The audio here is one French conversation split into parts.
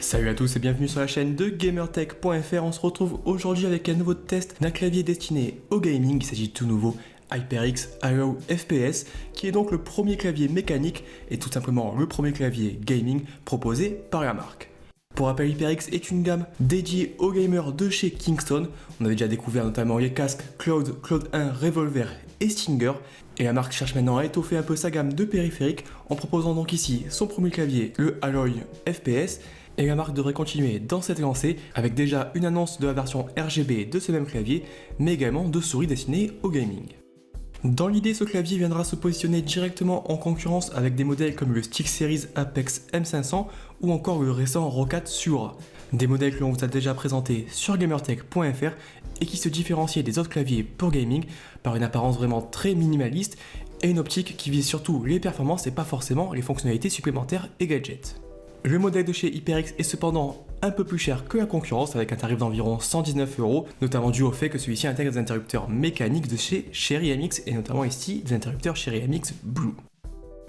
Salut à tous et bienvenue sur la chaîne de GamerTech.fr. On se retrouve aujourd'hui avec un nouveau test d'un clavier destiné au gaming. Il s'agit tout nouveau HyperX Alloy FPS, qui est donc le premier clavier mécanique et tout simplement le premier clavier gaming proposé par la marque. Pour rappel, HyperX est une gamme dédiée aux gamers de chez Kingston. On avait déjà découvert notamment les casques Cloud 1, Revolver et Stinger. Et la marque cherche maintenant à étoffer un peu sa gamme de périphériques en proposant donc ici son premier clavier, le Alloy FPS. Et la marque devrait continuer dans cette lancée avec déjà une annonce de la version RGB de ce même clavier, mais également de souris destinées au gaming. Dans l'idée, ce clavier viendra se positionner directement en concurrence avec des modèles comme le StickSeries Apex M500 ou encore le récent Roccat Sura. Des modèles que l'on vous a déjà présentés sur GamerTech.fr et qui se différenciaient des autres claviers pour gaming par une apparence vraiment très minimaliste et une optique qui vise surtout les performances et pas forcément les fonctionnalités supplémentaires et gadgets. Le modèle de chez HyperX est cependant un peu plus cher que la concurrence avec un tarif d'environ 119€, notamment dû au fait que celui-ci intègre des interrupteurs mécaniques de chez Cherry MX et notamment ici des interrupteurs Cherry MX Blue.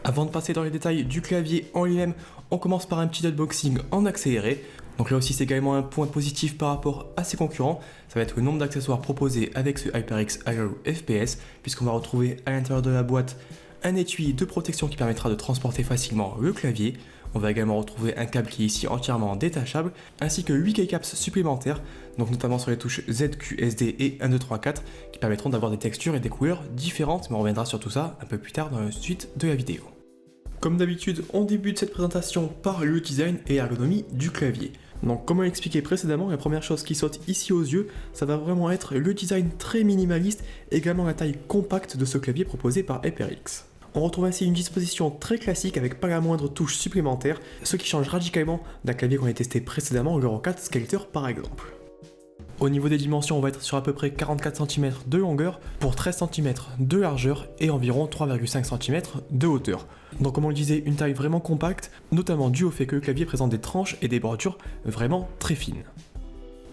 Avant de passer dans les détails du clavier en lui-même, on commence par un petit unboxing en accéléré. Donc là aussi c'est également un point positif par rapport à ses concurrents, ça va être le nombre d'accessoires proposés avec ce HyperX Alloy FPS, puisqu'on va retrouver à l'intérieur de la boîte un étui de protection qui permettra de transporter facilement le clavier. On va également retrouver un câble qui est ici entièrement détachable, ainsi que 8 keycaps supplémentaires, donc notamment sur les touches ZQSD et 1, 2, 3, 4, qui permettront d'avoir des textures et des couleurs différentes, mais on reviendra sur tout ça un peu plus tard dans la suite de la vidéo. Comme d'habitude, on débute cette présentation par le design et l'ergonomie du clavier. Donc comme on l'expliquait précédemment, la première chose qui saute ici aux yeux, ça va vraiment être le design très minimaliste, également la taille compacte de ce clavier proposé par HyperX. On retrouve ainsi une disposition très classique avec pas la moindre touche supplémentaire, ce qui change radicalement d'un clavier qu'on a testé précédemment, le Roccat Skeletor par exemple. Au niveau des dimensions, on va être sur à peu près 44 cm de longueur pour 13 cm de largeur et environ 3,5 cm de hauteur. Donc comme on le disait, une taille vraiment compacte, notamment dû au fait que le clavier présente des tranches et des bordures vraiment très fines.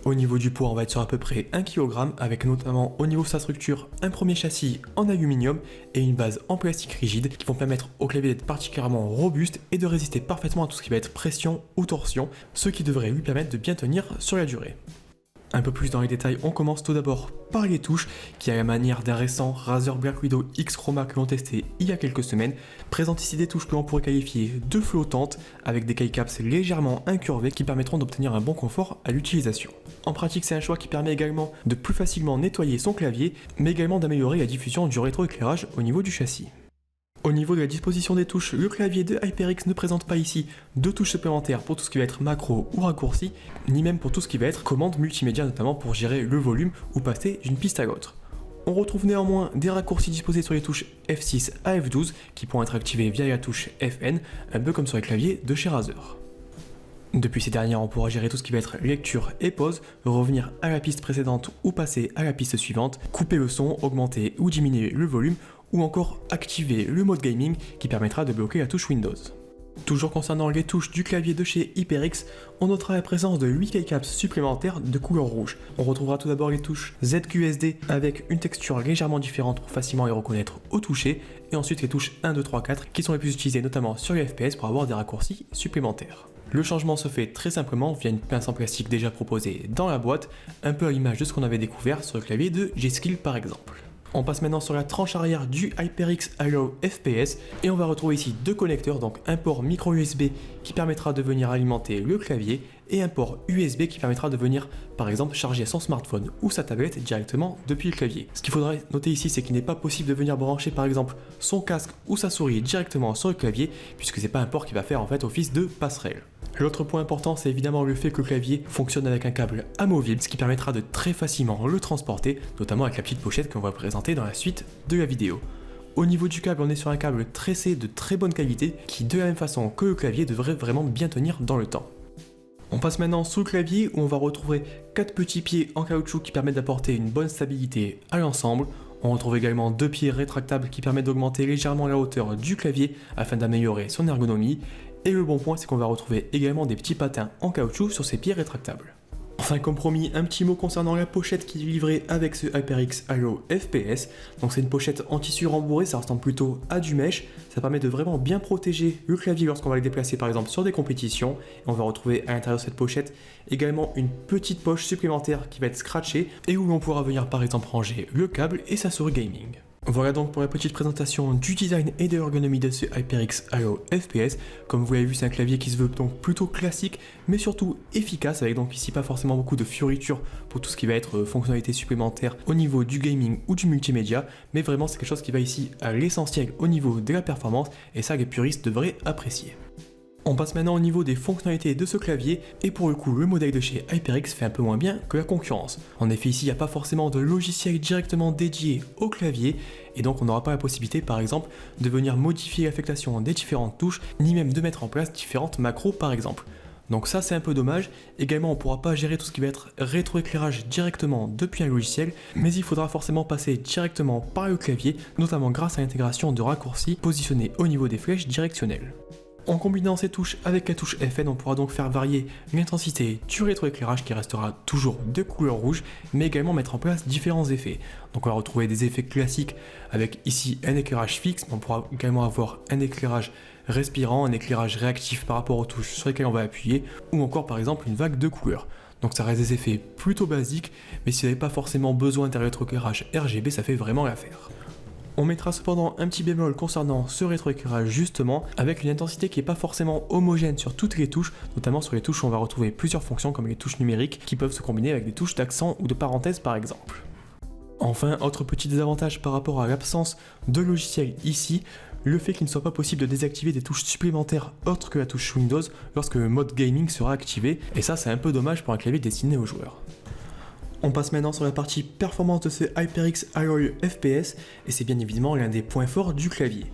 Au niveau du poids, on va être sur à peu près 1 kg avec notamment au niveau de sa structure un premier châssis en aluminium et une base en plastique rigide qui vont permettre au clavier d'être particulièrement robuste et de résister parfaitement à tout ce qui va être pression ou torsion, ce qui devrait lui permettre de bien tenir sur la durée. Un peu plus dans les détails, on commence tout d'abord par les touches qui, à la manière d'un récent Razer Black Widow X Chroma que l'on testé il y a quelques semaines, présentent ici des touches que l'on pourrait qualifier de flottantes avec des keycaps légèrement incurvés qui permettront d'obtenir un bon confort à l'utilisation. En pratique, c'est un choix qui permet également de plus facilement nettoyer son clavier, mais également d'améliorer la diffusion du rétroéclairage au niveau du châssis. Au niveau de la disposition des touches, le clavier de HyperX ne présente pas ici de touches supplémentaires pour tout ce qui va être macro ou raccourci, ni même pour tout ce qui va être commande multimédia, notamment pour gérer le volume ou passer d'une piste à l'autre. On retrouve néanmoins des raccourcis disposés sur les touches F6 à F12 qui pourront être activés via la touche FN, un peu comme sur les claviers de chez Razer. Depuis ces dernières, on pourra gérer tout ce qui va être lecture et pause, revenir à la piste précédente ou passer à la piste suivante, couper le son, augmenter ou diminuer le volume, ou encore activer le mode gaming qui permettra de bloquer la touche Windows. Toujours concernant les touches du clavier de chez HyperX, on notera la présence de 8 keycaps supplémentaires de couleur rouge. On retrouvera tout d'abord les touches ZQSD avec une texture légèrement différente pour facilement les reconnaître au toucher, et ensuite les touches 1, 2, 3, 4 qui sont les plus utilisées notamment sur les FPS pour avoir des raccourcis supplémentaires. Le changement se fait très simplement via une pince en plastique déjà proposée dans la boîte, un peu à l'image de ce qu'on avait découvert sur le clavier de G-Skill par exemple. On passe maintenant sur la tranche arrière du HyperX Alloy FPS et on va retrouver ici deux connecteurs, donc un port micro USB qui permettra de venir alimenter le clavier et un port USB qui permettra de venir par exemple charger son smartphone ou sa tablette directement depuis le clavier. Ce qu'il faudrait noter ici, c'est qu'il n'est pas possible de venir brancher par exemple son casque ou sa souris directement sur le clavier puisque c'est pas un port qui va faire en fait office de passerelle. L'autre point important, c'est évidemment le fait que le clavier fonctionne avec un câble amovible, ce qui permettra de très facilement le transporter, notamment avec la petite pochette qu'on va présenter dans la suite de la vidéo. Au niveau du câble, on est sur un câble tressé de très bonne qualité, qui de la même façon que le clavier devrait vraiment bien tenir dans le temps. On passe maintenant sous le clavier où on va retrouver 4 petits pieds en caoutchouc qui permettent d'apporter une bonne stabilité à l'ensemble. On retrouve également 2 pieds rétractables qui permettent d'augmenter légèrement la hauteur du clavier afin d'améliorer son ergonomie. Et le bon point, c'est qu'on va retrouver également des petits patins en caoutchouc sur ces pieds rétractables. Enfin comme promis, un petit mot concernant la pochette qui est livrée avec ce HyperX Aero FPS. Donc c'est une pochette en tissu rembourré, ça ressemble plutôt à du mesh. Ça permet de vraiment bien protéger le clavier lorsqu'on va le déplacer par exemple sur des compétitions. Et on va retrouver à l'intérieur de cette pochette également une petite poche supplémentaire qui va être scratchée et où l'on pourra venir par exemple ranger le câble et sa souris gaming. Voilà donc pour la petite présentation du design et de l'ergonomie de ce HyperX Aero FPS. Comme vous l'avez vu, c'est un clavier qui se veut donc plutôt classique, mais surtout efficace, avec donc ici pas forcément beaucoup de fioritures pour tout ce qui va être fonctionnalité supplémentaire au niveau du gaming ou du multimédia, mais vraiment c'est quelque chose qui va ici à l'essentiel au niveau de la performance, et ça les puristes devraient apprécier. On passe maintenant au niveau des fonctionnalités de ce clavier, et pour le coup le modèle de chez HyperX fait un peu moins bien que la concurrence. En effet ici il n'y a pas forcément de logiciel directement dédié au clavier, et donc on n'aura pas la possibilité par exemple de venir modifier l'affectation des différentes touches, ni même de mettre en place différentes macros par exemple. Donc ça c'est un peu dommage. Également on ne pourra pas gérer tout ce qui va être rétroéclairage directement depuis un logiciel, mais il faudra forcément passer directement par le clavier, notamment grâce à l'intégration de raccourcis positionnés au niveau des flèches directionnelles. En combinant ces touches avec la touche FN, on pourra donc faire varier l'intensité du rétroéclairage qui restera toujours de couleur rouge, mais également mettre en place différents effets. Donc on va retrouver des effets classiques avec ici un éclairage fixe, mais on pourra également avoir un éclairage respirant, un éclairage réactif par rapport aux touches sur lesquelles on va appuyer, ou encore par exemple une vague de couleurs. Donc ça reste des effets plutôt basiques, mais si vous n'avez pas forcément besoin d'un rétroéclairage RGB, ça fait vraiment l'affaire. On mettra cependant un petit bémol concernant ce rétroéclairage justement, avec une intensité qui n'est pas forcément homogène sur toutes les touches, notamment sur les touches où on va retrouver plusieurs fonctions comme les touches numériques qui peuvent se combiner avec des touches d'accent ou de parenthèse par exemple. Enfin, autre petit désavantage par rapport à l'absence de logiciel ici, le fait qu'il ne soit pas possible de désactiver des touches supplémentaires autres que la touche Windows lorsque le mode gaming sera activé, et ça c'est un peu dommage pour un clavier destiné aux joueurs. On passe maintenant sur la partie performance de ce HyperX Aero FPS, et c'est bien évidemment l'un des points forts du clavier.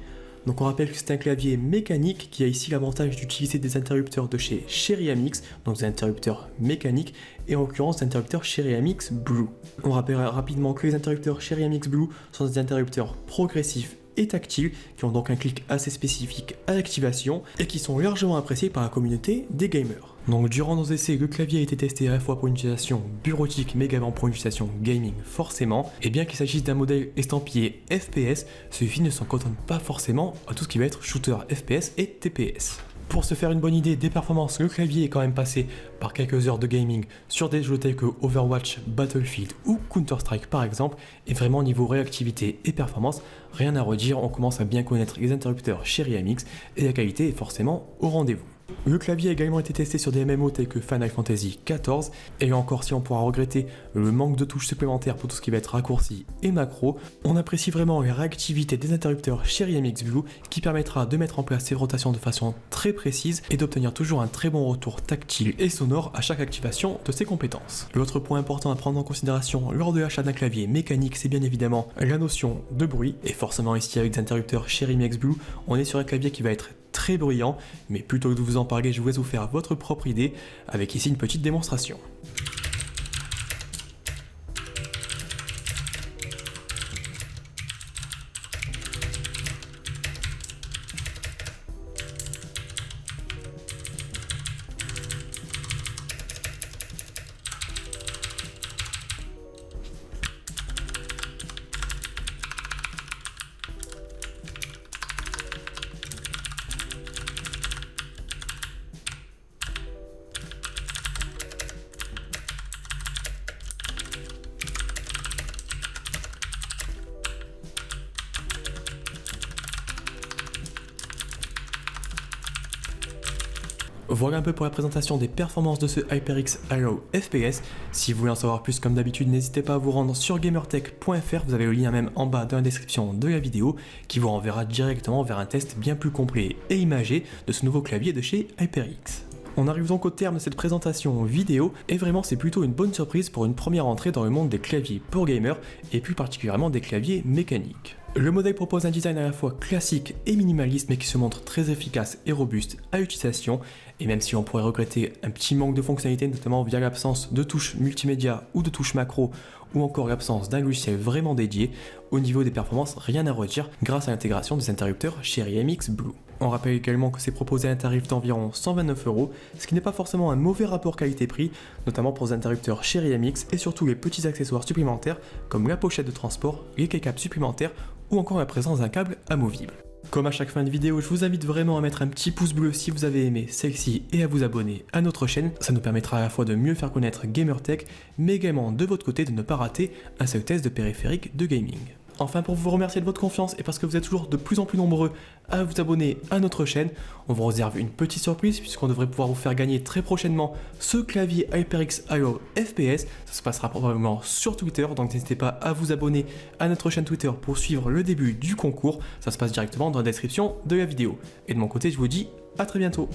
Donc on rappelle que c'est un clavier mécanique qui a ici l'avantage d'utiliser des interrupteurs de chez Cherry AMX, donc des interrupteurs mécaniques, et en l'occurrence des interrupteurs Cherry AMX Blue. On rappelle rapidement que les interrupteurs Cherry AMX Blue sont des interrupteurs progressifs et tactiles, qui ont donc un clic assez spécifique à l'activation, et qui sont largement appréciés par la communauté des gamers. Donc durant nos essais, le clavier a été testé à la fois pour une utilisation bureautique mais également pour une utilisation gaming forcément, et bien qu'il s'agisse d'un modèle estampillé FPS, celui-ci ne s'en contente pas forcément à tout ce qui va être shooter FPS et TPS. Pour se faire une bonne idée des performances, le clavier est quand même passé par quelques heures de gaming sur des jeux tels que Overwatch, Battlefield ou Counter-Strike par exemple, et vraiment niveau réactivité et performance, rien à redire, on commence à bien connaître les interrupteurs Cherry AMX et la qualité est forcément au rendez-vous. Le clavier a également été testé sur des MMO tels que Final Fantasy XIV, et encore si on pourra regretter le manque de touches supplémentaires pour tout ce qui va être raccourci et macro, on apprécie vraiment la réactivité des interrupteurs Cherry AMX Blue qui permettra de mettre en place ces rotations de façon très précise et d'obtenir toujours un très bon retour tactile et sonore à chaque activation de ces compétences. L'autre point important à prendre en considération lors de l'achat d'un clavier mécanique, c'est bien évidemment la notion de bruit, et forcément ici avec des interrupteurs Cherry AMX Blue, on est sur un clavier qui va être très bruyant, mais plutôt que de vous en parler, je vous laisse vous faire votre propre idée avec ici une petite démonstration. Voilà un peu pour la présentation des performances de ce HyperX Aero FPS. Si vous voulez en savoir plus, comme d'habitude, n'hésitez pas à vous rendre sur gamertech.fr, vous avez le lien même en bas dans la description de la vidéo qui vous renverra directement vers un test bien plus complet et imagé de ce nouveau clavier de chez HyperX. On arrive donc au terme de cette présentation vidéo, et vraiment c'est plutôt une bonne surprise pour une première entrée dans le monde des claviers pour gamers, et plus particulièrement des claviers mécaniques. Le modèle propose un design à la fois classique et minimaliste, mais qui se montre très efficace et robuste à l'utilisation, et même si on pourrait regretter un petit manque de fonctionnalités, notamment via l'absence de touches multimédia ou de touches macro, ou encore l'absence d'un logiciel vraiment dédié, au niveau des performances rien à redire grâce à l'intégration des interrupteurs Cherry AMX Blue. On rappelle également que c'est proposé à un tarif d'environ 129€, ce qui n'est pas forcément un mauvais rapport qualité-prix, notamment pour les interrupteurs Cherry MX et surtout les petits accessoires supplémentaires comme la pochette de transport, les keycaps supplémentaires ou encore la présence d'un câble amovible. Comme à chaque fin de vidéo, je vous invite vraiment à mettre un petit pouce bleu si vous avez aimé celle-ci et à vous abonner à notre chaîne. Ça nous permettra à la fois de mieux faire connaître Gamertech, mais également de votre côté de ne pas rater un seul test de périphérique de gaming. Enfin, pour vous remercier de votre confiance et parce que vous êtes toujours de plus en plus nombreux à vous abonner à notre chaîne, on vous réserve une petite surprise puisqu'on devrait pouvoir vous faire gagner très prochainement ce clavier HyperX I/O FPS. Ça se passera probablement sur Twitter, donc n'hésitez pas à vous abonner à notre chaîne Twitter pour suivre le début du concours. Ça se passe directement dans la description de la vidéo. Et de mon côté, je vous dis à très bientôt.